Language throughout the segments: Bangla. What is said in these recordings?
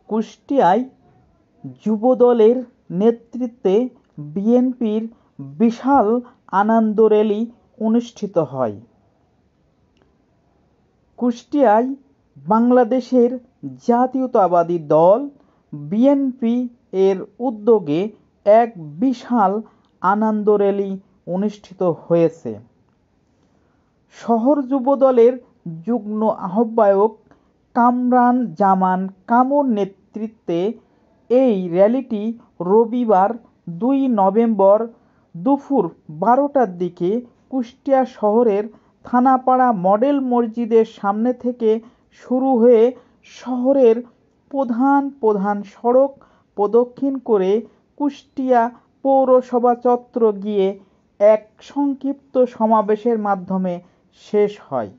কুষ্টিয়ায় যুবদলের নেতৃত্বে বিএনপির বিশাল আনন্দ র্যালি অনুষ্ঠিত হয়। কুষ্টিয়ায় বাংলাদেশের জাতীয়তাবাদী দল বিএনপি এর উদ্যোগে এক বিশাল আনন্দ র্যালি অনুষ্ঠিত হয়েছে। শহর যুবদলের যুগ্ম আহ্বায়ক কামরান জামান কামুর নেতৃত্বে এই র্যালিটি রবিবার 2 নভেম্বর দুপুর 12টার দিকে কুষ্টিয়া শহরের থানাপাড়া মডেল মসজিদের সামনে থেকে শুরু হয়ে শহরের প্রধান সড়ক প্রদক্ষিণ করে কুষ্টিয়া পৌরসভা চত্বর গিয়ে এক সংক্ষিপ্ত সমাবেশের মাধ্যমে শেষ হয়।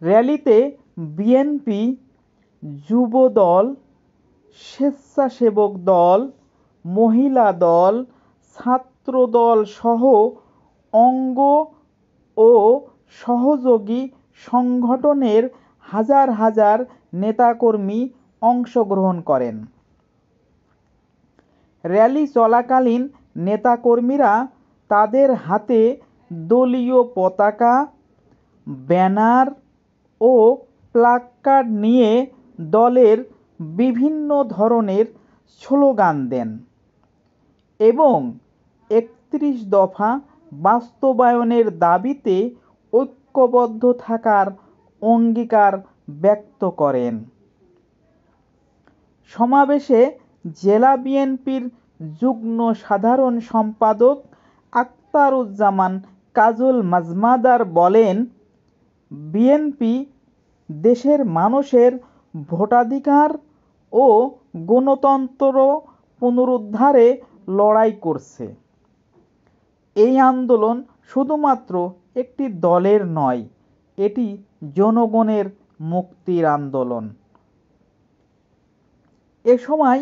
র্যালিতে বিএনপি, যুবদল, স্বেচ্ছাসেবক দল, মহিলা দল, ছাত্রদল সহ অঙ্গ ও সহযোগী সংগঠনের হাজার হাজার নেতাকর্মী অংশগ্রহণ করেন। র্যালি চলাকালীন নেতাকর্মীরা তাদের হাতে দলীয় পতাকা, ব্যানার ও প্লাকার্ড নিয়ে দলের বিভিন্ন ধরনের স্লোগান দেন এবং 31 দফা বাস্তবায়নের দাবিতে ঐক্যবদ্ধ থাকার অঙ্গীকার ব্যক্ত করেন। সমাবেশে জেলা বিএনপির যুগ্ম সাধারণ সম্পাদক আখতারুজ্জামান কাজল মাজমাদার বলেন, বিএনপি দেশের মানুষের ভোটাধিকার ও গণতন্ত্র পুনরুদ্ধারে লড়াই করছে। এই আন্দোলন শুধুমাত্র একটি দলের নয়, এটি জনগণের মুক্তির আন্দোলন। এ সময়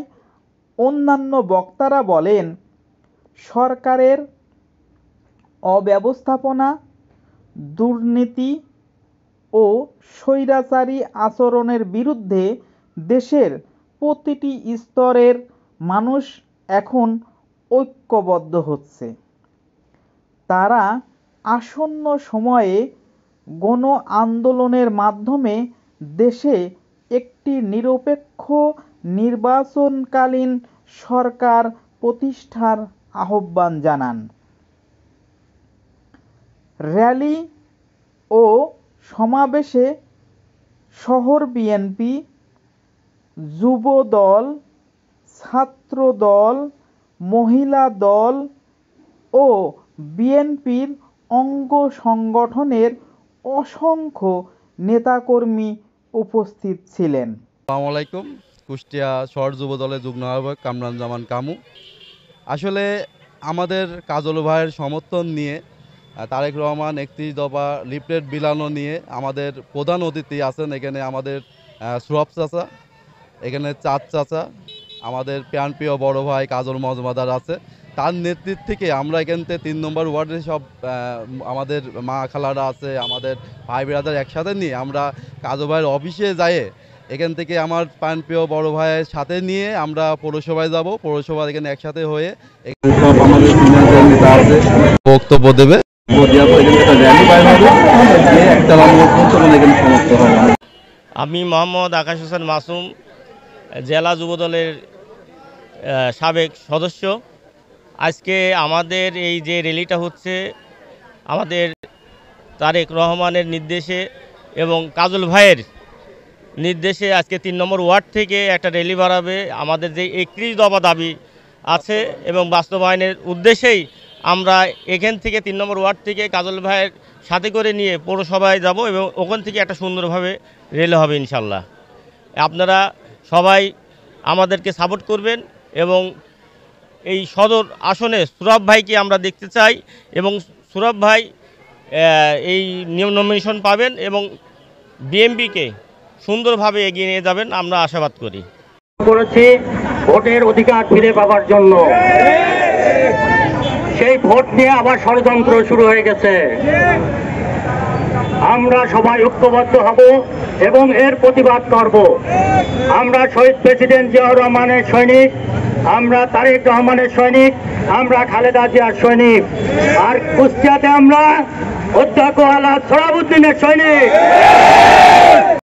অন্যান্য বক্তারা বলেন, সরকারের অব্যবস্থাপনা, দুর্নীতি ও স্বৈরাচারী আচরণের বিরুদ্ধে দেশের প্রতিটি স্তরের মানুষ এখন ঐক্যবদ্ধ হচ্ছে। তারা আসন্ন সময়ে গণ আন্দোলনের মাধ্যমে দেশে একটি নিরপেক্ষ নির্বাচনকালীন সরকার প্রতিষ্ঠার আহ্বান জানান। র্যালি ও সমাবেশে শহর বিএনপি, যুবদল, ছাত্রদল, মহিলা দল ও বিএনপির অঙ্গ সংগঠনের অসংখ্য নেতাকর্মী উপস্থিত ছিলেন। আসসালামু আলাইকুম। কুষ্টিয়া শহর যুবদলের যুগ্ম আহ্বায়ক কামরান জামান কামু। আসলে আমাদের কাজল ভাইয়ের সমর্থন নিয়ে তারেক রহমান 31 দফা লিফলেট বিলানো নিয়ে আমাদের প্রধান অতিথি আছেন এখানে আমাদের সুরভ চাচা, এখানে চাঁদ চাচা, আমাদের প্রাণপ্রিয় বড় ভাই কাজল মজমাদার আছে। তার নেতৃত্ব থেকে আমরা এখান থেকে 3 নম্বর ওয়ার্ডে সব আমাদের মা খালারা আছে, আমাদের ভাই ব্রাদার একসাথে নিয়ে আমরা কাজল ভাইয়ের অফিসে যাই। এখান থেকে আমার প্রাণপ্রিয় বড় ভাইয়ের সাথে নিয়ে আমরা পৌরসভায় যাব। পৌরসভা এখানে একসাথে হয়ে সব আমাদের নেতা আছে বক্তব্য দেবে। আমি মোহাম্মদ আকাশ হোসেন মাসুম, জেলা যুবদলের সাবেক সদস্য। আজকে আমাদের এই যে র্যালিটা হচ্ছে আমাদের তারেক রহমানের নির্দেশে এবং কাজল ভাইয়ের নির্দেশে আজকে 3 নম্বর ওয়ার্ড থেকে একটা র্যালি বাড়াবে। আমাদের যে 31 দফা দাবি আছে এবং বাস্তবায়নের উদ্দেশ্যেই আমরা এখান থেকে 3 নম্বর ওয়ার্ড থেকে কাজল ভাইয়ের সাথে করে নিয়ে পৌরসভায় যাব এবং ওখান থেকে একটা সুন্দরভাবে রেল হবে ইনশাল্লাহ। আপনারা সবাই আমাদেরকে সাপোর্ট করবেন এবং এই সদর আসনে সুরভ ভাইকে আমরা দেখতে চাই এবং সুরভ ভাই এই নমিনেশন পাবেন এবং বিএমপিকে সুন্দরভাবে এগিয়ে নিয়ে যাবেন আমরা আশাবাদ করি। করেছি ভোটের অধিকার ফিরে পাওয়ার জন্য। সেই ভোট নিয়ে আবার ষড়যন্ত্র শুরু হয়ে গেছে। আমরা সবাই ঐক্যবদ্ধ হব। এবং এর প্রতিবাদ করব। আমরা শহীদ প্রেসিডেন্ট জিয়াউর রহমানের সৈনিক, আমরা তারেক রহমানের সৈনিক, আমরা খালেদা জিয়ার সৈনিক, আর কুষ্টিয়াতে আমরা অধ্যক্ষ আলাদ সোহরাবউদ্দিনের সৈনিক।